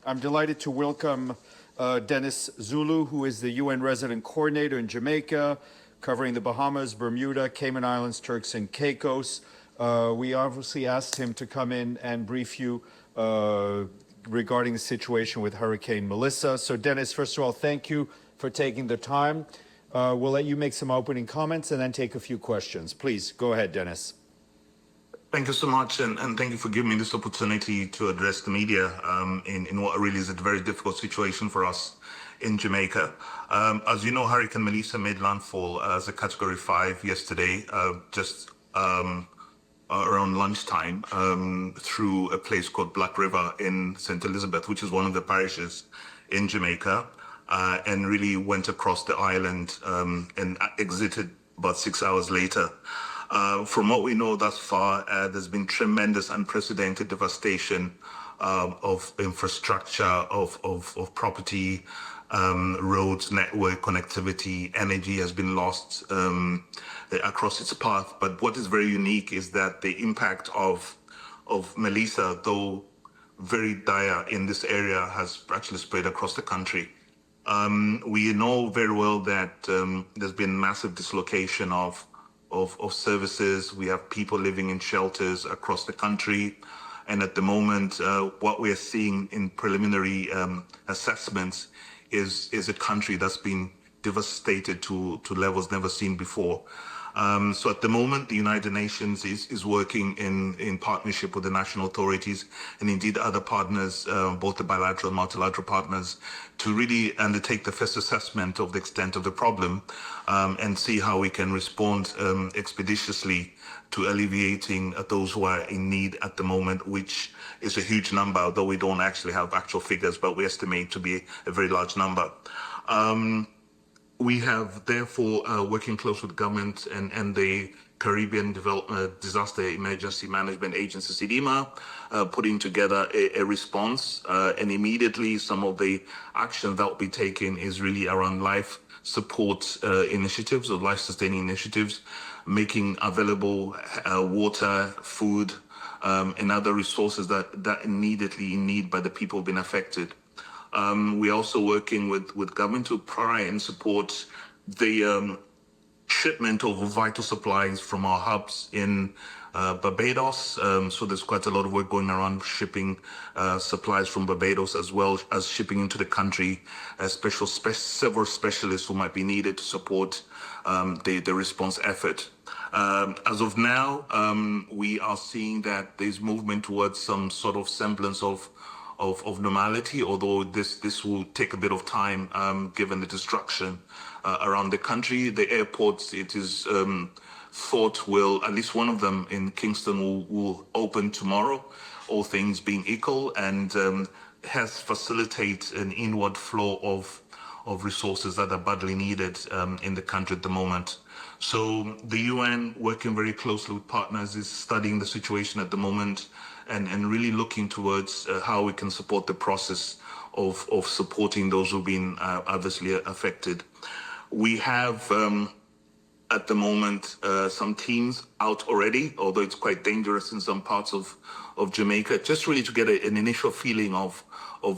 I'm delighted to welcome Dennis Zulu, who is the UN resident coordinator in Jamaica, covering the Bahamas, Bermuda, Cayman Islands, Turks and Caicos. We obviously asked him to come in and brief you regarding the situation with Hurricane Melissa. So Dennis, first of all, thank you for taking the time. We'll let you make some opening comments and then take a few questions. Please, go ahead, Dennis. Thank you so much, and thank you for giving me this opportunity to address the media in what really is a very difficult situation for us in Jamaica. As you know, Hurricane Melissa made landfall as a Category 5 yesterday, just around lunchtime, through a place called Black River in St. Elizabeth, which is one of the parishes in Jamaica, and really went across the island and exited about 6 hours later. From what we know thus far, there's been tremendous, unprecedented devastation of infrastructure, of property, roads, network connectivity, energy has been lost across its path. But what is very unique is that the impact of Melissa, though very dire in this area, has actually spread across the country. We know very well that there's been massive dislocation of services. We have people living in shelters across the country. And at the moment, what we're seeing in preliminary assessments is a country that's been devastated to levels never seen before. So at the moment, the United Nations is working in partnership with the national authorities and indeed other partners, both the bilateral and multilateral partners, to really undertake the first assessment of the extent of the problem and see how we can respond expeditiously to alleviating those who are in need at the moment, which is a huge number, although we don't actually have actual figures, but we estimate to be a very large number. We have therefore working close with government and the Caribbean Disaster Emergency Management Agency, CDEMA, putting together a response. And immediately some of the action that will be taken is really around life support initiatives or life sustaining initiatives, making available water, food, and other resources that immediately in need by the people being affected. We're also working with government to try and support the shipment of vital supplies from our hubs in Barbados. So there's quite a lot of work going around shipping supplies from Barbados, as well as shipping into the country several specialists who might be needed to support the response effort. As of now, we are seeing that there's movement towards some sort of semblance of normality, although this will take a bit of time given the destruction around the country. The airports, it is thought will, at least one of them in Kingston will open tomorrow, all things being equal, and has facilitated an inward flow of resources that are badly needed in the country at the moment. So the UN, working very closely with partners, is studying the situation at the moment and really looking towards how we can support the process of supporting those who've been obviously affected. We have at the moment some teams out already, although it's quite dangerous in some parts of Jamaica, just really to get an initial feeling of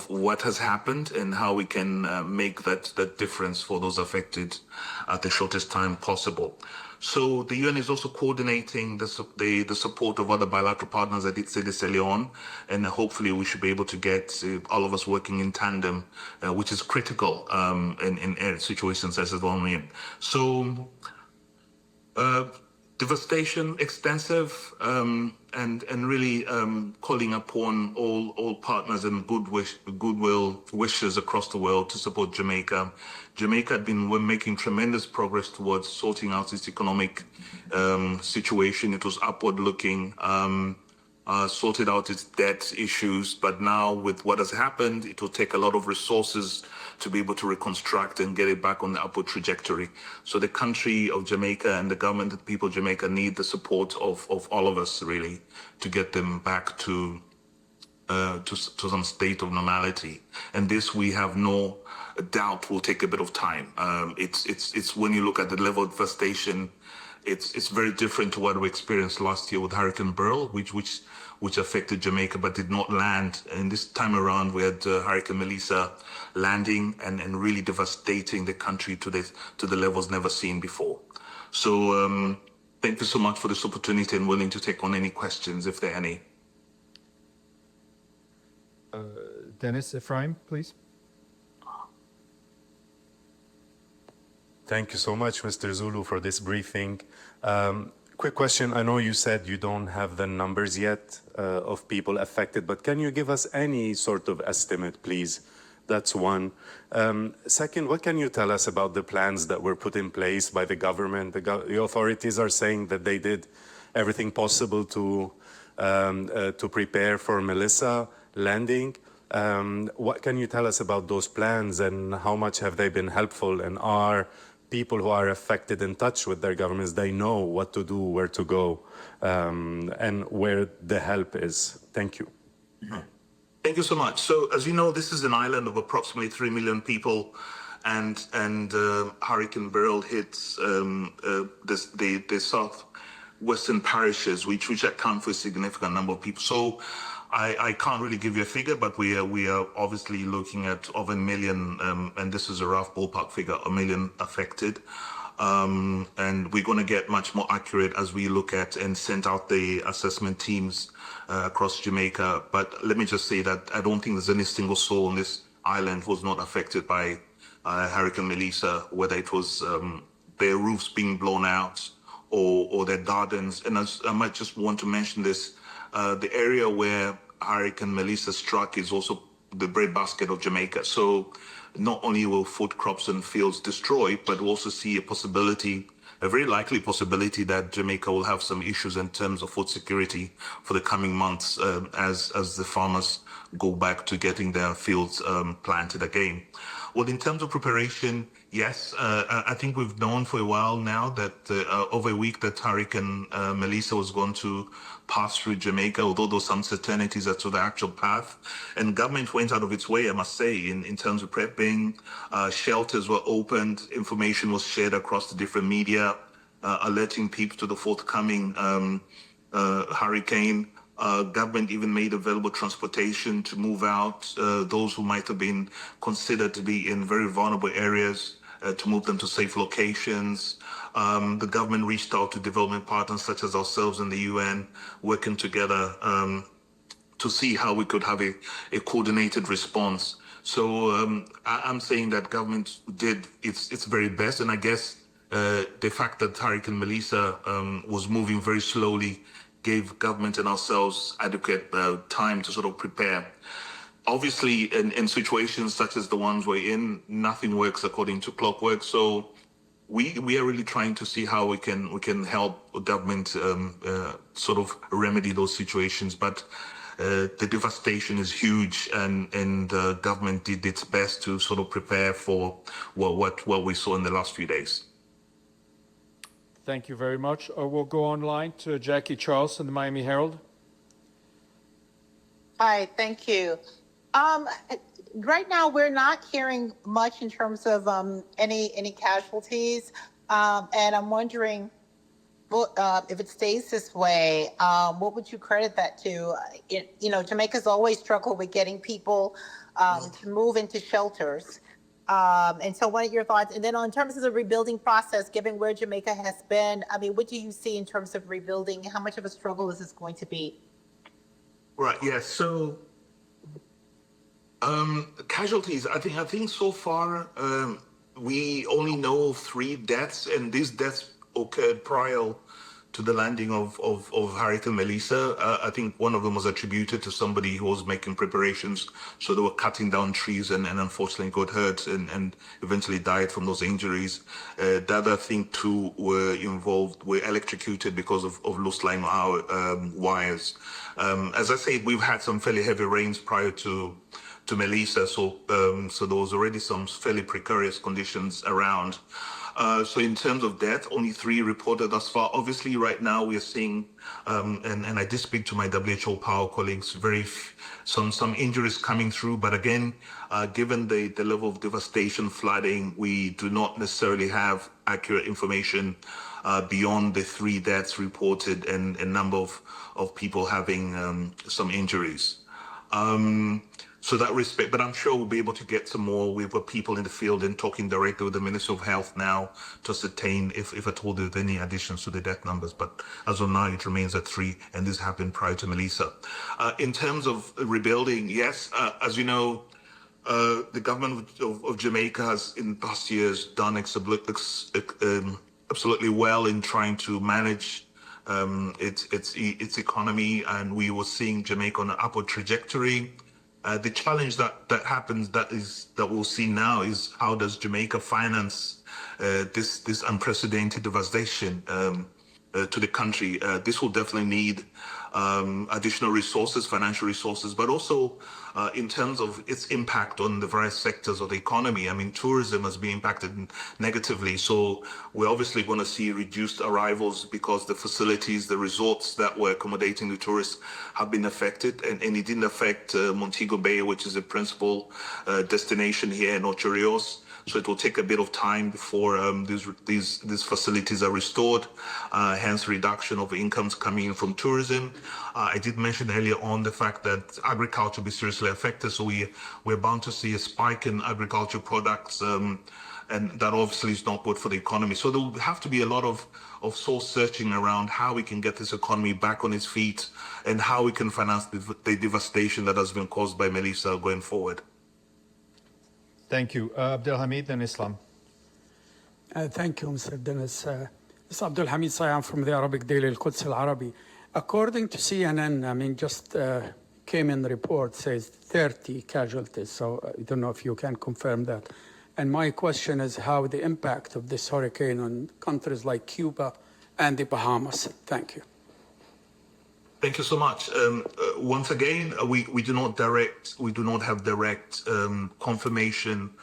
what has happened and how we can make that difference for those affected at the shortest time possible. So the UN is also coordinating the support of other bilateral partners. I did say this earlier on, and hopefully we should be able to get all of us working in tandem, which is critical in situations as the one we're in. So devastation, extensive, and really calling upon all partners and goodwill wishes across the world to support Jamaica. Jamaica had been making tremendous progress towards sorting out its economic situation. It was upward looking, sorted out its debt issues, but now with what has happened, it will take a lot of resources to be able to reconstruct and get it back on the upward trajectory. So the country of Jamaica and the government, the people of Jamaica need the support of all of us really to get them back to some state of normality. And this, we have no doubt, will take a bit of time. It's when you look at the level of devastation, it's very different to what we experienced last year with Hurricane Beryl, which which affected Jamaica but did not land. And this time around, we had Hurricane Melissa landing and really devastating the country to the levels never seen before. So thank you so much for this opportunity, and willing to take on any questions if there are any. Dennis, Ephraim, please. Thank you so much, Mr. Zulu, for this briefing. Quick question. I know you said you don't have the numbers yet of people affected, but can you give us any sort of estimate, please? That's one. Second, what can you tell us about the plans that were put in place by the government? The authorities are saying that they did everything possible to prepare for Melissa landing. What can you tell us about those plans, and how much have they been helpful? And are people who are affected in touch with their governments? They know what to do, where to go, and where the help is. Thank you. Thank you so much. So, as you know, this is an island of approximately 3 million people, and Hurricane Beryl hits the southwestern parishes, which account for a significant number of people. So, I can't really give you a figure, but we are obviously looking at over 1 million, and this is a rough ballpark figure, 1 million affected. And we're going to get much more accurate as we look at and send out the assessment teams across Jamaica. But let me just say that I don't think there's any single soul on this island who was not affected by Hurricane Melissa, whether it was their roofs being blown out or their gardens. And I might just want to mention this, the area where Hurricane Melissa struck is also the breadbasket of Jamaica. So not only will food crops and fields destroyed, but we'll also see a very likely possibility that Jamaica will have some issues in terms of food security for the coming months as the farmers go back to getting their fields planted again. Well, in terms of preparation, yes, I think we've known for a while now that over a week that Hurricane Melissa was going to pass through Jamaica, although there was some uncertainties as to the actual path. And government went out of its way, I must say, in terms of prepping. Shelters were opened, information was shared across the different media, alerting people to the forthcoming hurricane. Government even made available transportation to move out those who might have been considered to be in very vulnerable areas, to move them to safe locations. The government reached out to development partners such as ourselves and the UN, working together to see how we could have a coordinated response. So I'm saying that government did its very best, and I guess the fact that Hurricane Melissa was moving very slowly gave government and ourselves adequate time to sort of prepare. Obviously, in situations such as the ones we're in, nothing works according to clockwork. So we are really trying to see how we can help government sort of remedy those situations. But the devastation is huge, and government did its best to sort of prepare for what we saw in the last few days. Thank you very much. We'll go online to Jackie Charleston, the Miami Herald. Hi, thank you. Right now, we're not hearing much in terms of any casualties, and I'm wondering, if it stays this way, what would you credit that to? Jamaica's always struggled with getting people to move into shelters. And so what are your thoughts? And then in terms of the rebuilding process, given where Jamaica has been, I mean, what do you see in terms of rebuilding? How much of a struggle is this going to be? Right, yes. So casualties, I think so far we only know of 3 deaths, and these deaths occurred prior to the landing of Hurricane Melissa. I think one of them was attributed to somebody who was making preparations. So they were cutting down trees and unfortunately got hurt and eventually died from those injuries. The other, I think, 2 were electrocuted because of loose line wires. As I said, we've had some fairly heavy rains prior to Melissa, so there was already some fairly precarious conditions around. So in terms of death, only 3 reported thus far. Obviously, right now we are seeing, and I did speak to my WHO power colleagues, some injuries coming through. But again, given the level of devastation, flooding, we do not necessarily have accurate information beyond the 3 deaths reported and a number of people having some injuries. So that respect, but I'm sure we'll be able to get some more. We've got people in the field and talking directly with the Minister of Health now to ascertain if at all there's any additions to the death numbers. But as of now, it remains at 3, and this happened prior to Melissa. In terms of rebuilding, yes, as you know, the government of Jamaica has in past years done absolutely well in trying to manage its economy, and we were seeing Jamaica on an upward trajectory. The challenge that happens that we'll see now is how does Jamaica finance this unprecedented devastation to the country. This will definitely need additional resources, financial resources, but also in terms of its impact on the various sectors of the economy. I mean, tourism has been impacted negatively. So we're obviously going to see reduced arrivals because the facilities, the resorts that were accommodating the tourists have been affected. And it didn't affect Montego Bay, which is the principal destination here in Ocho Rios. So it will take a bit of time before these facilities are restored, hence reduction of incomes coming in from tourism. I did mention earlier on the fact that agriculture will be seriously affected, so we're bound to see a spike in agricultural products, and that obviously is not good for the economy. So there will have to be a lot of soul searching around how we can get this economy back on its feet and how we can finance the devastation that has been caused by Melissa going forward. Thank you. Abdelhamid and Islam. Thank you, Mr. Dennis. This is Abdul Hamid Sayan from the Arabic Daily Al-Quds Al-Arabi. According to CNN, I mean, just came in the report, says 30 casualties. So I don't know if you can confirm that. And my question is how the impact of this hurricane on countries like Cuba and the Bahamas. Thank you. Thank you so much. Once again, we do not have direct confirmation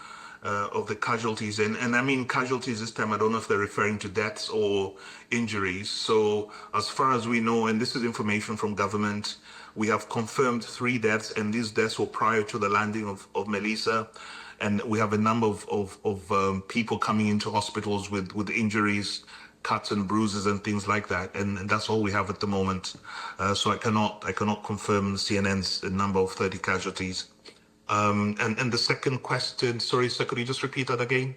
of the casualties, and I mean casualties this time. I don't know if they're referring to deaths or injuries. So as far as we know, and this is information from government, we have confirmed 3 deaths, and these deaths were prior to the landing of Melissa. And we have a number of people coming into hospitals with injuries, cuts and bruises and things like that, and that's all we have at the moment. So I cannot confirm CNN's number of 30 casualties. And the second question, sorry, sir, could you just repeat that again?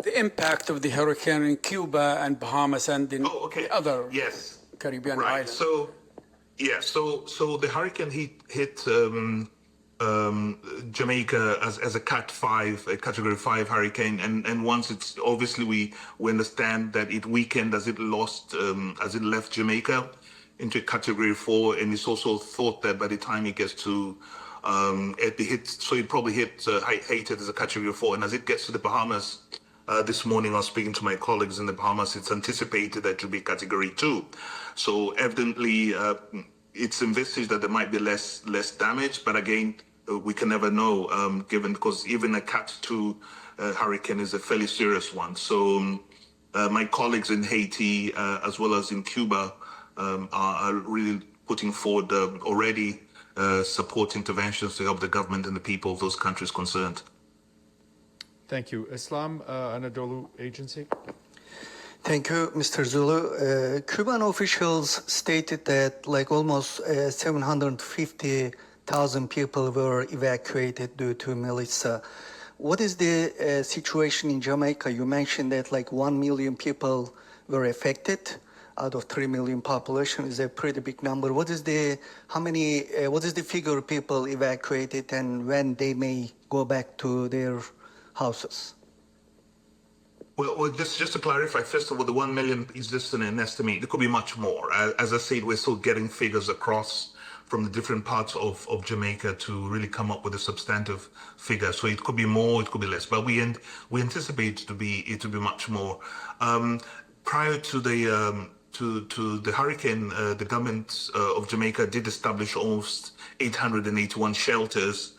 The impact of the hurricane in Cuba and Bahamas and in the other Caribbean islands. So the hurricane hit Jamaica as a Cat 5, a Category 5 hurricane, and once it's obviously we understand that it weakened as it left Jamaica into Category 4, and it's also thought that by the time it gets to it probably hit as a Category 4, and as it gets to the Bahamas. This morning I was speaking to my colleagues in the Bahamas. It's anticipated that it will be Category 2. So evidently it's envisaged that there might be less damage, but again, we can never know, because even a Cat 2 hurricane is a fairly serious one. So my colleagues in Haiti, as well as in Cuba, are really putting forward already support interventions to help the government and the people of those countries concerned. Thank you. Islam, Anadolu Agency. Thank you, Mr. Zulu. Cuban officials stated that like almost 750,000 people were evacuated due to Melissa. What is the situation in Jamaica? You mentioned that like 1 million people were affected out of 3 million population. Is a pretty big number. What is the figure of people evacuated and when they may go back to their houses? Well, just to clarify, first of all, the 1 million is just an estimate. There could be much more. As I said, we're still getting figures across from the different parts of Jamaica to really come up with a substantive figure. So it could be more, it could be less, but we anticipate it to be much more. Prior to the hurricane, the government of Jamaica did establish almost 881 shelters,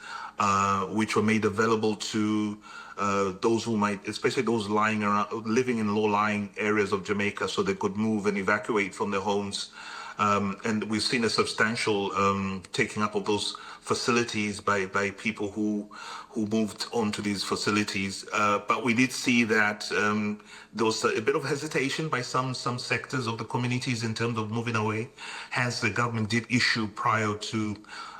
which were made available to those who might, especially those living in low-lying areas of Jamaica, so they could move and evacuate from their homes. And we've seen a substantial taking up of those facilities by people who moved onto these facilities. But we did see that there was a bit of hesitation by some sectors of the communities in terms of moving away. Hence, the government did issue prior to,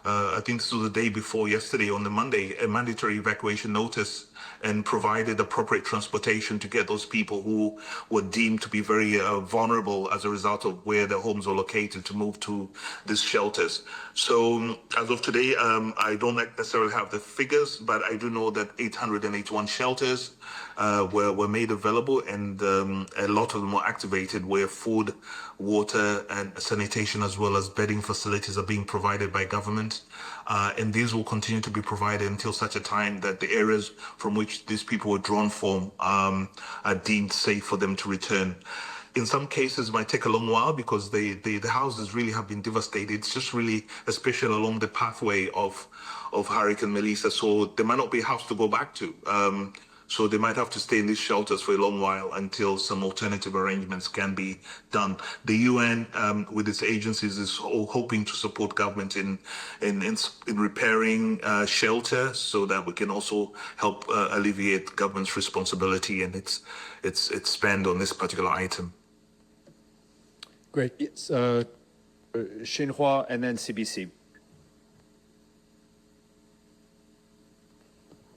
I think this was the day before yesterday, on the Monday, a mandatory evacuation notice, and provided appropriate transportation to get those people who were deemed to be very vulnerable as a result of where their homes were located to move to these shelters. So as of today, I don't necessarily have the figures, but I do know that 881 shelters were made available, and a lot of them were activated where food, water, and sanitation, as well as bedding facilities, are being provided by government. And these will continue to be provided until such a time that the areas from which these people were drawn from are deemed safe for them to return. In some cases, it might take a long while because the houses really have been devastated. It's just really, especially along the pathway of Hurricane Melissa. So there might not be a house to go back to. So they might have to stay in these shelters for a long while until some alternative arrangements can be done. The UN, with its agencies, is hoping to support government in repairing shelter, so that we can also help alleviate government's responsibility and its spend on this particular item. Great. Yes, Xinhua and then CBC.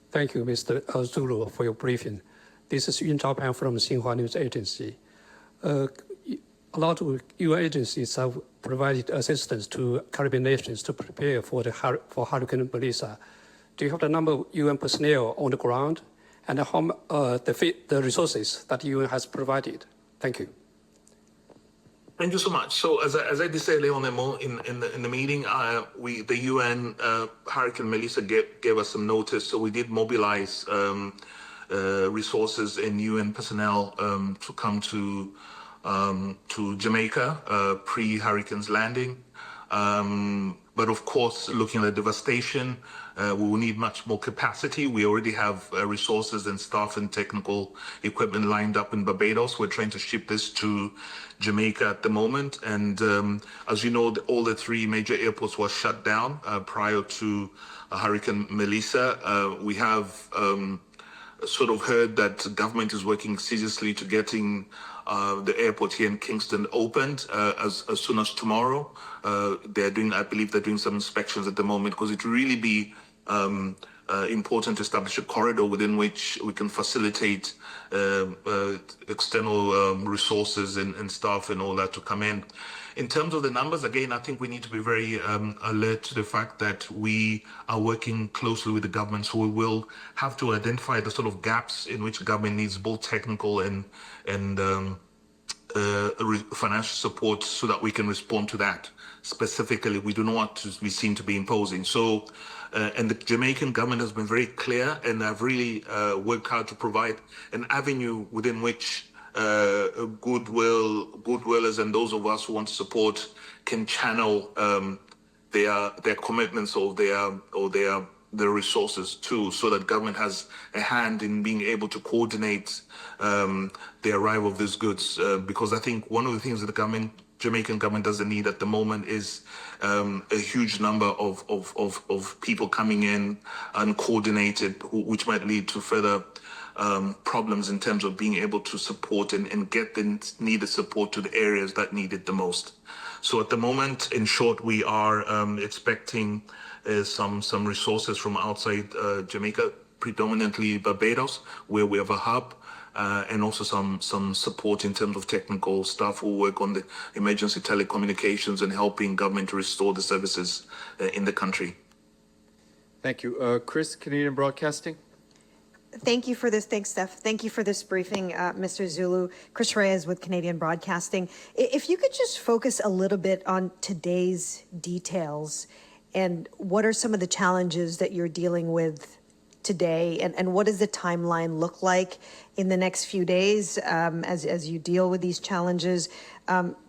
Thank you, Mr. Zulu, for your briefing. This is Yun Zhaopan from Xinhua News Agency. A lot of UN agencies have provided assistance to Caribbean nations to prepare for Hurricane Melissa. Do you have the number of UN personnel on the ground and how the resources that UN has provided? Thank you. Thank you so much. So as I did say earlier on in the meeting, the UN Hurricane Melissa gave us some notice, so we did mobilize resources and UN personnel to come to Jamaica pre-hurricane's landing. But of course, looking at the devastation, we will need much more capacity. We already have resources and staff and technical equipment lined up in Barbados. We're trying to ship this to Jamaica at the moment. And as you know, all the three major airports were shut down prior to Hurricane Melissa. We have sort of heard that government is working seriously to getting the airport here in Kingston opened as soon as tomorrow. I believe they're doing some inspections at the moment, because it will really be important to establish a corridor within which we can facilitate external resources and staff and all that to come in. In terms of the numbers, again, I think we need to be very alert to the fact that we are working closely with the government, so we will have to identify the sort of gaps in which government needs both technical and financial support, so that we can respond to that. Specifically, we do not want to be seen to be imposing. So, and the Jamaican government has been very clear, and have really worked hard to provide an avenue within which goodwillers and those of us who want to support can channel their commitments or their resources too, so that government has a hand in being able to coordinate the arrival of these goods. Because I think one of the things that the Jamaican government doesn't need at the moment is a huge number of people coming in uncoordinated, which might lead to further problems in terms of being able to support and get the needed support to the areas that need it the most. So at the moment, in short, we are expecting some resources from outside Jamaica, predominantly Barbados, where we have a hub, and also some support in terms of technical staff who work on the emergency telecommunications and helping government to restore the services in the country. Thank you. Chris, Canadian Broadcasting. Thank you for this. Thanks, Steph. Thank you for this briefing, Mr. Zulu. Chris Reyes with Canadian Broadcasting. If you could just focus a little bit on today's details, and what are some of the challenges that you're dealing with today, and what does the timeline look like in the next few days as you deal with these challenges,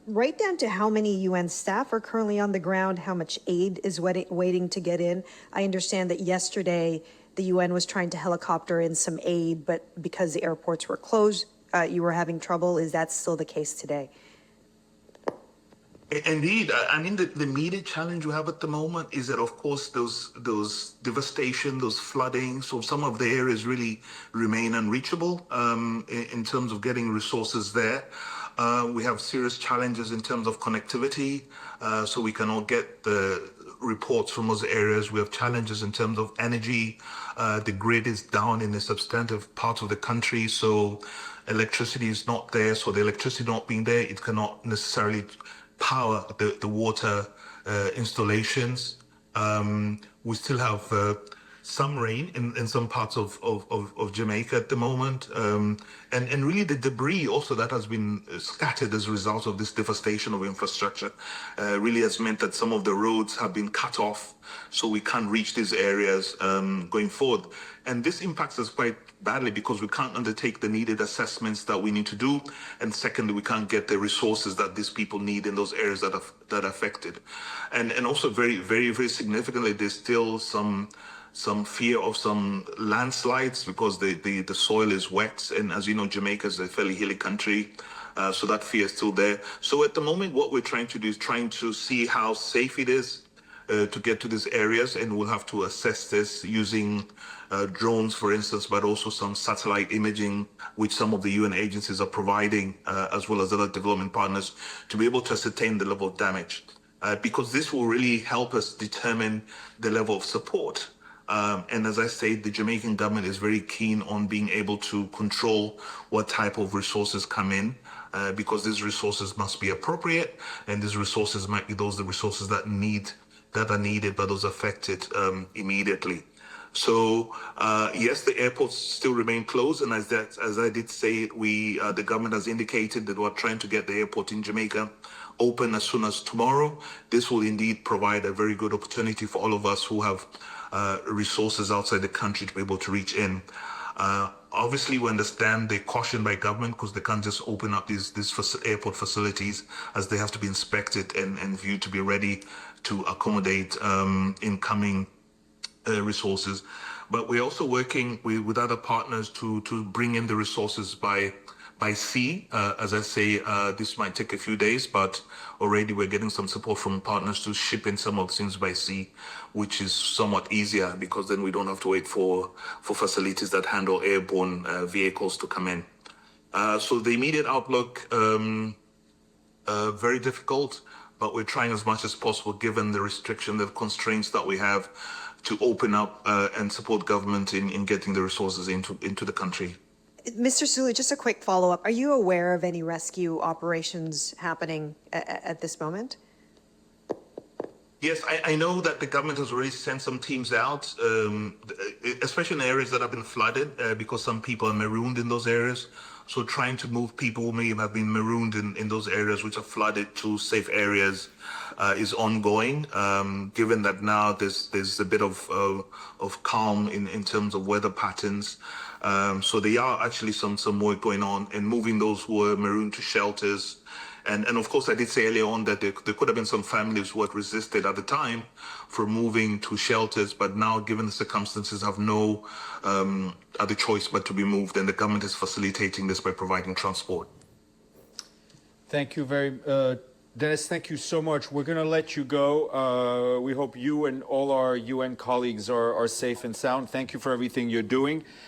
right down to how many UN staff are currently on the ground, how much aid is waiting to get in. I understand that yesterday the UN was trying to helicopter in some aid, but because the airports were closed, you were having trouble. Is that still the case today? Indeed, I mean the immediate challenge we have at the moment is that, of course, those devastation, those flooding. So some of the areas really remain unreachable in terms of getting resources there. We have serious challenges in terms of connectivity, so we cannot get the reports from those areas. We have challenges in terms of energy. The grid is down in a substantive part of the country, so electricity is not there. So the electricity not being there, it cannot necessarily power the water installations. We still have some rain in some parts of Jamaica at the moment. And really the debris also that has been scattered as a result of this devastation of infrastructure really has meant that some of the roads have been cut off, so we can't reach these areas going forward. And this impacts us quite badly because we can't undertake the needed assessments that we need to do. And secondly, we can't get the resources that these people need in those areas that are affected. And also very, very, very significantly, there's still some fear of some landslides because the soil is wet. And as you know, Jamaica is a fairly hilly country. So that fear is still there. So at the moment, what we're trying to do is trying to see how safe it is to get to these areas, and we'll have to assess this using drones, for instance, but also some satellite imaging, which some of the UN agencies are providing, as well as other development partners, to be able to ascertain the level of damage. Because this will really help us determine the level of support. And as I said, the Jamaican government is very keen on being able to control what type of resources come in, because these resources must be appropriate, and these resources might be the resources that are needed by those affected immediately. So yes, the airports still remain closed, and as I did say, the government has indicated that we're trying to get the airport in Jamaica open as soon as tomorrow. This will indeed provide a very good opportunity for all of us who have resources outside the country to be able to reach in. Obviously, we understand the caution by government because they can't just open up these airport facilities, as they have to be inspected and viewed to be ready to accommodate incoming resources. But we're also working with other partners to bring in the resources by sea. As I say, this might take a few days, but already we're getting some support from partners to ship in some of the things by sea, which is somewhat easier because then we don't have to wait for facilities that handle airborne vehicles to come in. So the immediate outlook, very difficult, but we're trying as much as possible, given the restriction, the constraints that we have, to open up and support government in getting the resources into the country. Mr. Zulu, just a quick follow-up. Are you aware of any rescue operations happening at this moment? Yes, I know that the government has already sent some teams out, especially in areas that have been flooded, because some people are marooned in those areas. So trying to move people who may have been marooned in those areas which are flooded to safe areas is ongoing. Given that now there's a bit of calm in terms of weather patterns. So there are actually some work going on in moving those who were marooned to shelters. And of course, I did say earlier on that there could have been some families who had resisted at the time for moving to shelters, but now, given the circumstances, have no other choice but to be moved, and the government is facilitating this by providing transport. Thank you Dennis, thank you so much. We're going to let you go. We hope you and all our UN colleagues are safe and sound. Thank you for everything you're doing.